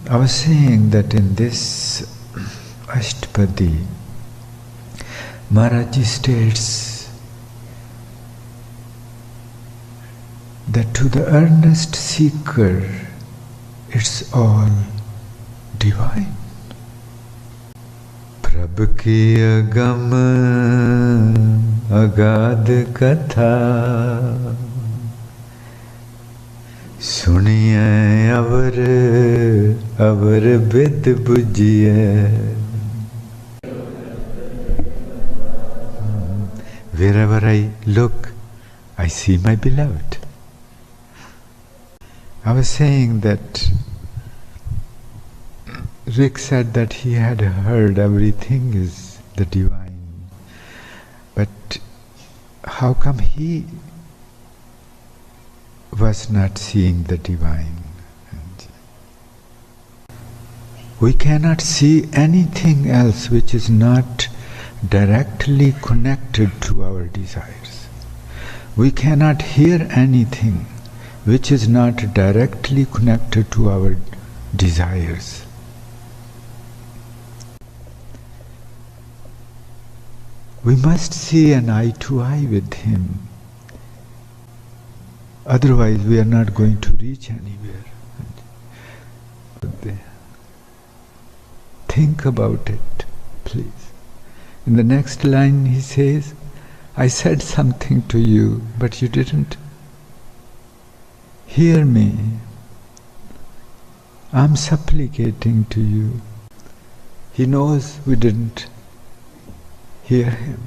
I was saying that in this Ashtapadi, Maharaji states that to the earnest seeker, it's all divine. Prabhu ki agam agad katha suniye avar vid bujiye. Wherever I look, I see my beloved. I was saying that Rick said that he had heard everything is the divine, but how come he was not seeing the divine? We cannot see anything else which is not directly connected to our desires. We cannot hear anything which is not directly connected to our desires. We must see an eye to eye with Him. Otherwise we are not going to reach anywhere. Think about it, please. In the next line he says, I said something to you, but you didn't hear me. I'm supplicating to you. He knows we didn't hear him.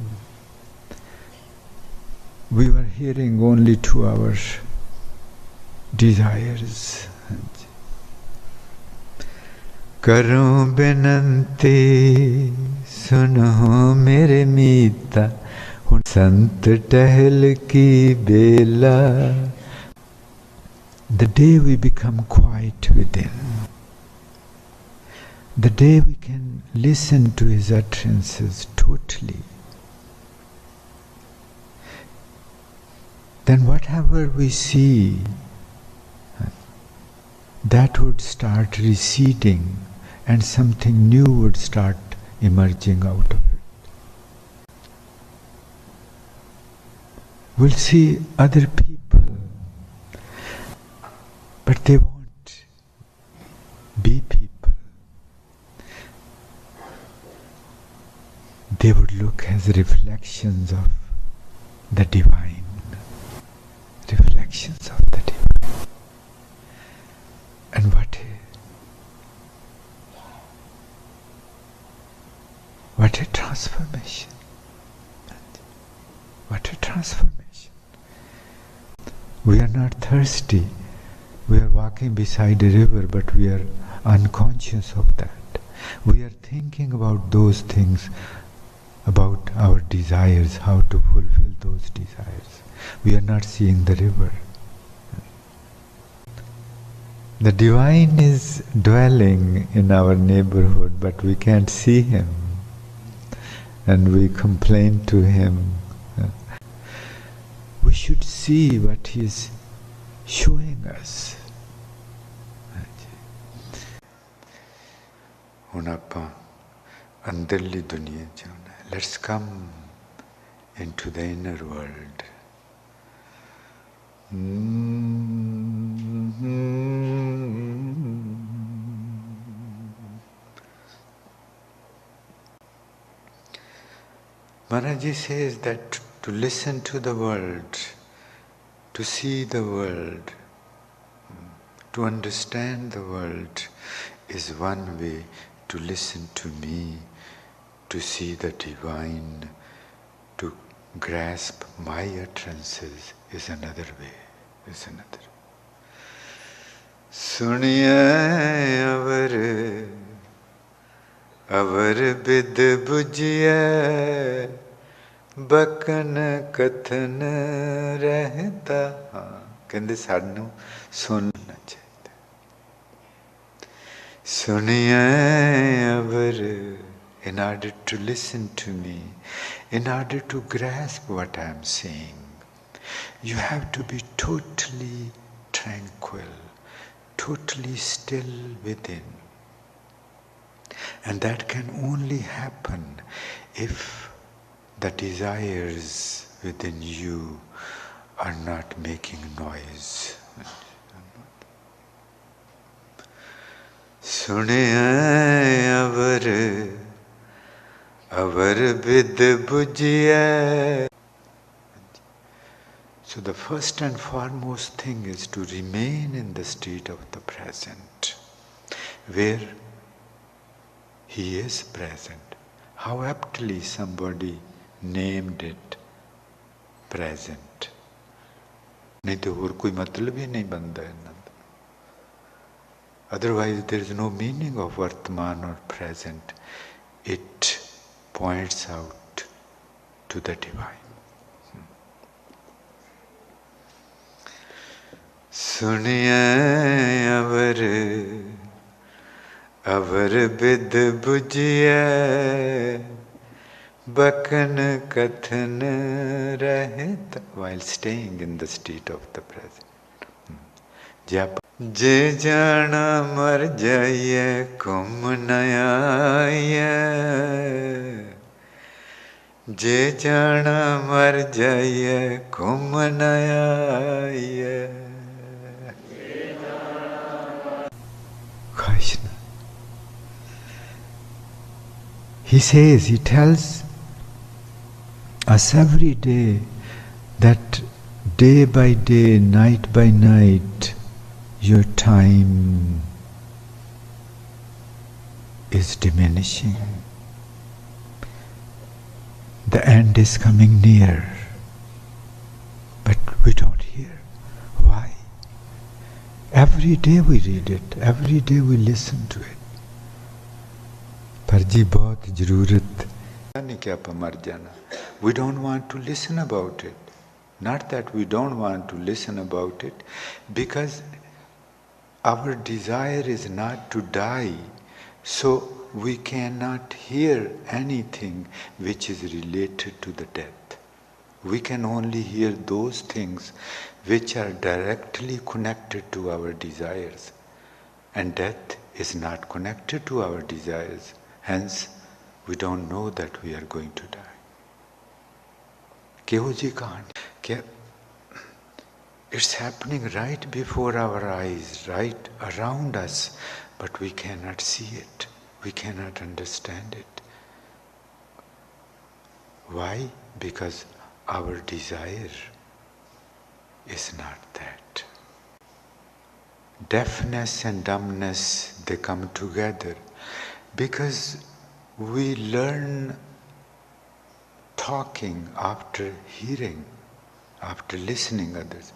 We were hearing only to our desires. Karu binanti suno mere meeta hun sant tahil ki bela. The day we become quiet within, the day we can listen to His utterances totally, then whatever we see, that would start receding and something new would start emerging out of it. We'll see other people, but they won't be people. They would look as reflections of the divine. Reflections of the divine. And what a transformation. What a transformation. We are not thirsty. We are walking beside a river, but we are unconscious of that. We are thinking about those things, about our desires, how to fulfill those desires. We are not seeing the river. The divine is dwelling in our neighborhood, but we can't see Him. And we complain to Him. We should see what He is showing us. ਹੁਣ ਆਪਾਂ ਅੰਦਰਲੀ ਦੁਨੀਆ ਚ ਆਉਣਾ ਹੈ. Let's come into the inner world. Maharaji says that to listen to the world, to see the world, to understand the world is one way to listen to me, to see the divine, to grasp my utterances is another way, is another. Suniye avar bid bujiye bacon ਕਥਨ ਰਹਿਤਾ. ਕਹਿੰਦੇ ਸਾਨੂੰ ਸੁਣਨਾ ਚਾਹੀਦਾ. ਸੁਣਿਐ ਅਵਰ, in order to listen to me, in order to grasp what I am saying, you have to be totally tranquil, totally still within. And that can only happen if the desires within you are not making noise. Suniya avar vid bujya. So the first and foremost thing is to remain in the state of the present, where He is present. How aptly somebody named it present. नहीं तो और कोई मतलब ही नहीं बनता है ना. Otherwise there is no meaning of Vartman or present. It points out to the divine. Suniya avar vid bujya bakan kathan rahit, while staying in the state of the present. Jap je jana mar jaye kum naya, je jana mar jaye kum naya. Krishna. He says, he tells us every day that day by day, night by night, your time is diminishing. The end is coming near, but we don't hear. Why? Every day we read it, every day we listen to it. पर जी बहुत जरूरत नहीं कि आप मर जाना. We don't want to listen about it. Not that we don't want to listen about it, because our desire is not to die, so we cannot hear anything which is related to the death. We can only hear those things which are directly connected to our desires. And death is not connected to our desires. Hence, we don't know that we are going to die. Keho ji kahan? It's happening right before our eyes, right around us, but we cannot see it. We cannot understand it. Why? Because our desire is not that. Deafness and dumbness, they come together because we learn talking after hearing, after listening others.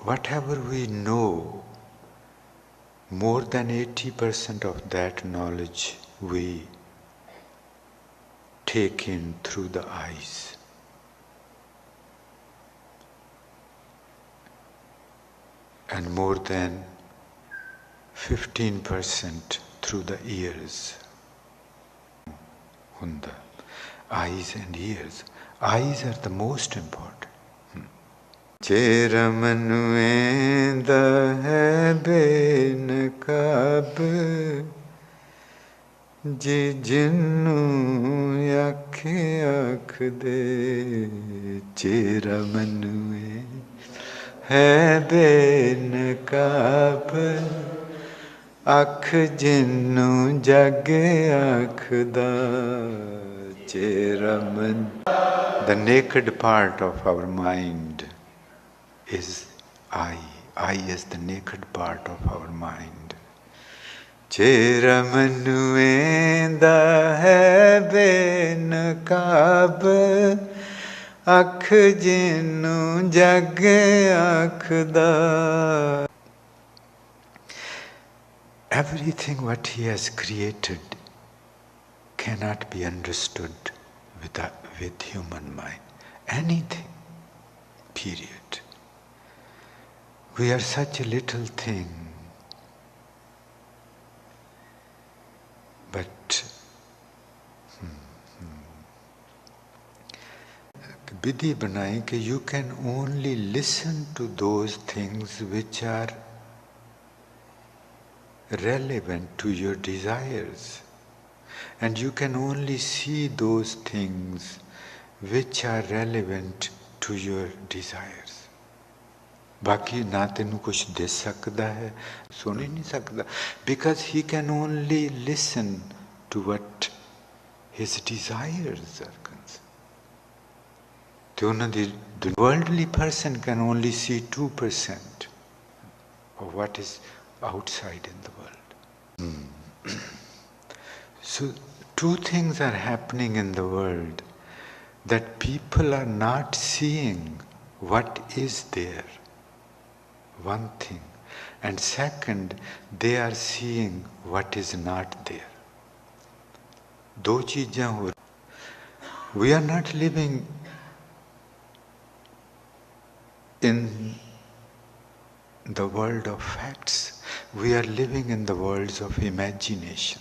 Whatever we know, more than 80% of that knowledge we take in through the eyes. And more than 15% through the ears. Hunda. Eyes and ears. Eyes are the most important. Chera manuenda hai ben kab, je jinnu yakhe akh de. Chera manuenda hai ben kab, akh jinnu jage akh da. Chera man. The naked part of our mind is I. I is the naked part of our mind. Chera manuenda hai ben kab, akh jinnu jage akh da. Everything what He has created cannot be understood with human mind. Anything. Period. We are such a little thing, but विधि बनाई कि you can only listen to those things which are relevant to your desires. And you can only see those things which are relevant to your desires. बाकी ना तेनू कुछ दे सकता है, सुन ही नहीं सकता, because he can only listen to what his desires are concerned. The worldly person can only see 2% of what is outside in the world. So two things are happening in the world, that people are not seeing what is there. One thing. And second, they are seeing what is not there. दो चीजें हो. We are not living in the world of facts. We are living in the worlds of imagination.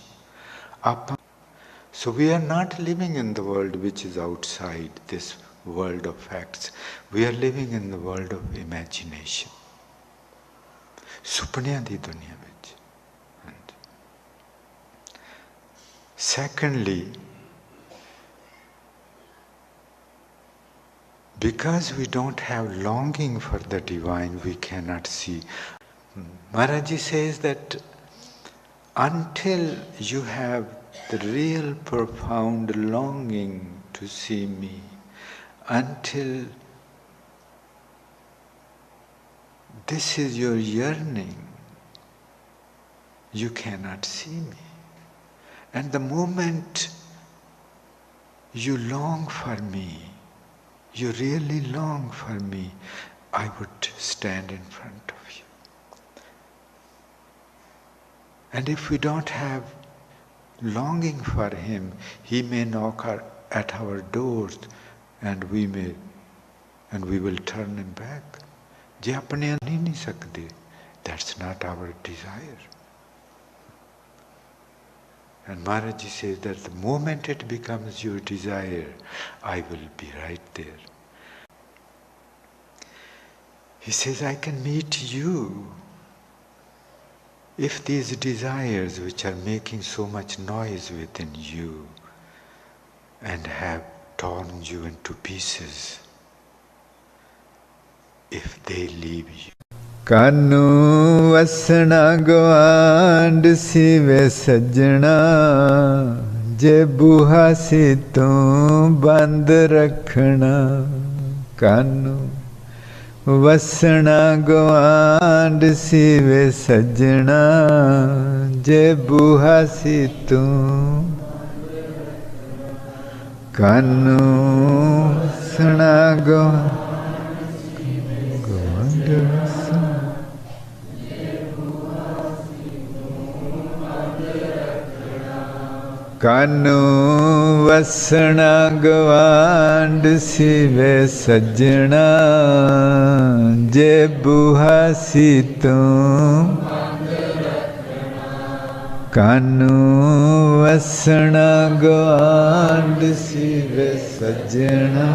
So we are not living in the world which is outside this world of facts. We are living in the world of imagination. ਸੁਪਨਿਆਂ ਦੀ ਦੁਨੀਆ ਵਿੱਚ. Secondly, because we don't have longing for the divine, we cannot see. Maharaji says that until you have the real profound longing to see me, until this is your yearning, you cannot see me. And the moment you long for me, you really long for me, I would stand in front of you. And if we don't have longing for him, he may knock at our doors and we will turn him back. जे अपने नहीं सकते, that's not our desire. And Maharaji says that the moment it becomes your desire, I will be right there. He says, I can meet you if these desires which are making so much noise within you and have torn you into pieces, if they leave you. Kanu vasna gwand sive sajna, je buha se tu band rakhna. Kanu vasna gwand sive sajna, je buha se tu. Kanu vasna gwand Kanu vasna gwand sive sajna, je buha si tu. Kanu vasna gwand sive sajna.